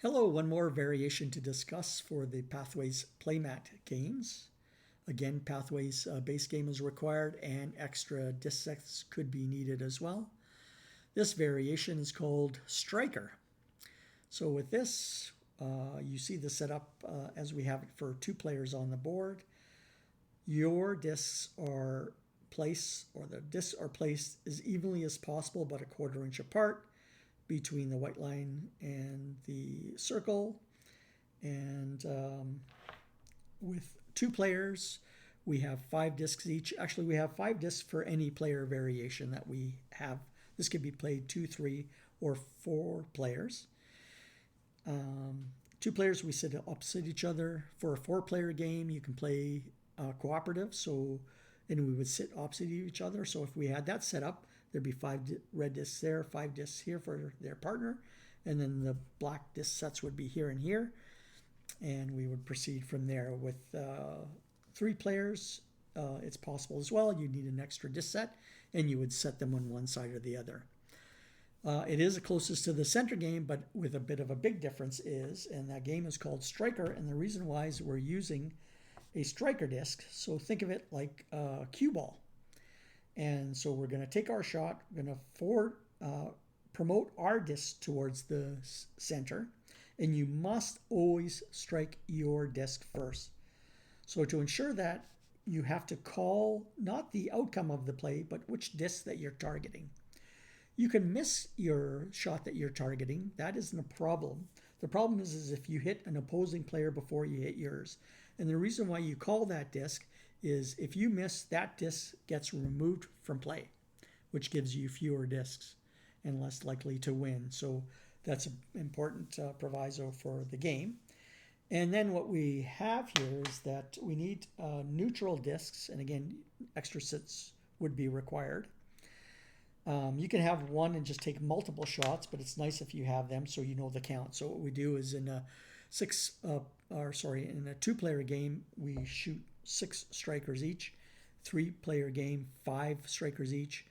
Hello, one more variation to discuss for the Pathways Playmat games. Again, Pathways base game is required and extra disc sets could be needed as well. This variation is called Striker. So with this, you see the setup as we have it for 2 players on the board. Your discs are the discs are placed as evenly as possible, but a 1/4 inch apart between the white line and the circle. And with 2 players, we have 5 discs each. Actually, we have 5 discs for any player variation that we have. This could be played 2, 3, or 4 players. 2 players, we sit opposite each other. For a 4-player game, you can play cooperative, and we would sit opposite each other. So if we had that set up, there'd be 5 red discs there, 5 discs here for their partner, and then the black disc sets would be here and here, and we would proceed from there. With 3 players, it's possible as well. You need an extra disc set, and you would set them on one side or the other. It is the closest to the center game, but with a bit of a big difference and that game is called Striker, and the reason why is we're using a striker disc. So think of it like a cue ball. And so we're going to take our shot, we're going to promote our disc towards the center, and you must always strike your disc first. So to ensure that, you have to call not the outcome of the play, but which disc that you're targeting. You can miss your shot that you're targeting. That isn't a problem. The problem is if you hit an opposing player before you hit yours. And the reason why you call that disc is if you miss, that disc gets removed from play, which gives you fewer discs and less likely to win. So that's an important proviso for the game. And then what we have here is that we need neutral discs, and again, extra sets would be required. You can have one and just take multiple shots, but it's nice if you have them so you know the count. So what we do is in a 2-player game, we shoot 6 strikers each. 3-player game, 5 strikers each.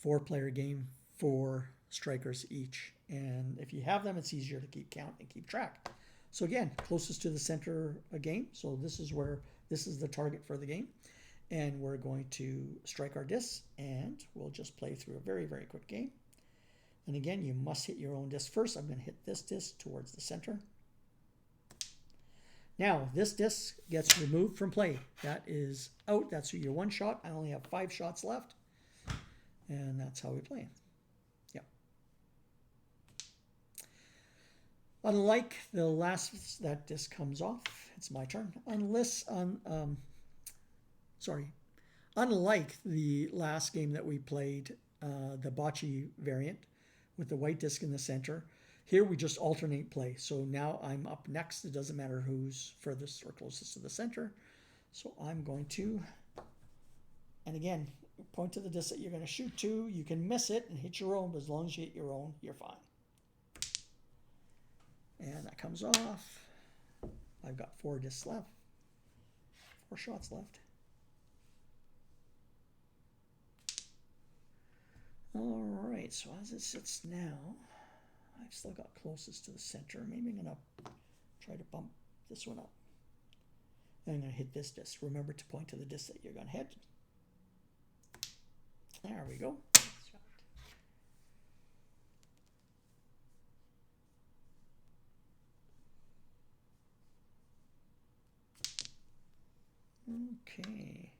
4-player game, 4 strikers each. And if you have them, it's easier to keep count and keep track. So again, closest to the center game. So this is the target for the game. And we're going to strike our discs, and we'll just play through a very, very quick game. And again, you must hit your own disc first. I'm going to hit this disc towards the center. Now, this disc gets removed from play. That is out. That's your one shot. I only have 5 shots left. And that's how we play. Yeah. Unlike the last, that disc comes off. It's my turn. Unlike the last game that we played, the bocce variant with the white disc in the center, here we just alternate play. So now I'm up next. It doesn't matter who's furthest or closest to the center. So I'm going to, and again, point to the disc that you're going to shoot to. You can miss it and hit your own, but as long as you hit your own, you're fine. And that comes off. I've got 4 discs left, 4 shots left. All right, so as it sits now, I've still got closest to the center. Maybe I'm going to try to bump this one up. And I'm going to hit this disc. Remember to point to the disc that you're going to hit. There we go. Okay.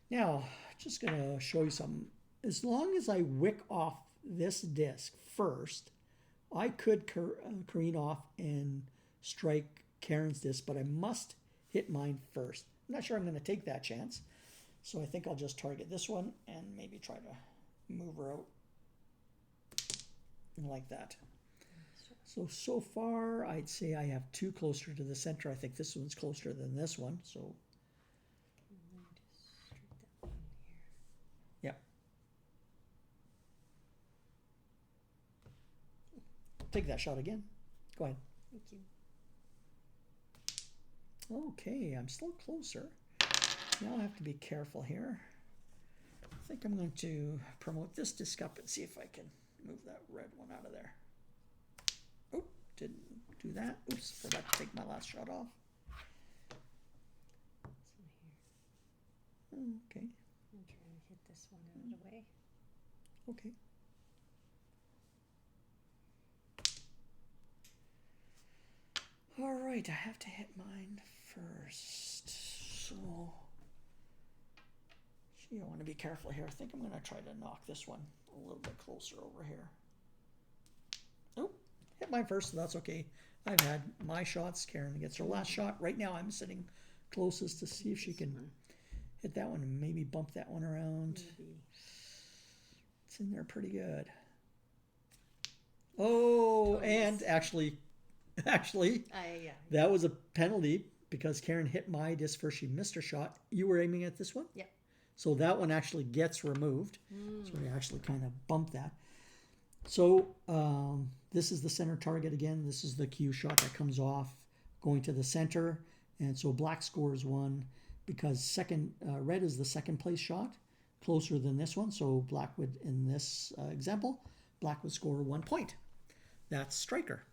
Now, just going to show you something. As long as I wick off this disc first, I could careen off and strike Karen's disc, but I must hit mine first. I'm not sure I'm going to take that chance, so I think I'll just target this one and maybe try to move her out like that. So far, I'd say I have 2 closer to the center. I think this one's closer than this one, so yeah. Take that shot again. Go ahead. Thank you. Okay, I'm still closer. Now I have to be careful here. I think I'm going to promote this disc up and see if I can move that red one out of there. Oh, didn't. do that. Oops, forgot to take my last shot off. Okay. I'm trying to hit this one out of the way. Okay. All right, I have to hit mine first. So, gee, I want to be careful here. I think I'm going to try to knock this one a little bit closer over here. Oh, hit mine first, so that's okay. I've had my shots. Karen gets her last shot. Right now, I'm sitting closest to see if she can hit that one and maybe bump that one around. Maybe. It's in there pretty good. Oh, and actually, that was a penalty because Karen hit my disc first. She missed her shot. You were aiming at this one? Yep. So that one actually gets removed. So we actually kind of bumped that. So this is the center target again. This is the cue shot that comes off going to the center. And so black scores 1 because red is the second place shot, closer than this one. So black would, in this example, black would score 1 point. That's striker.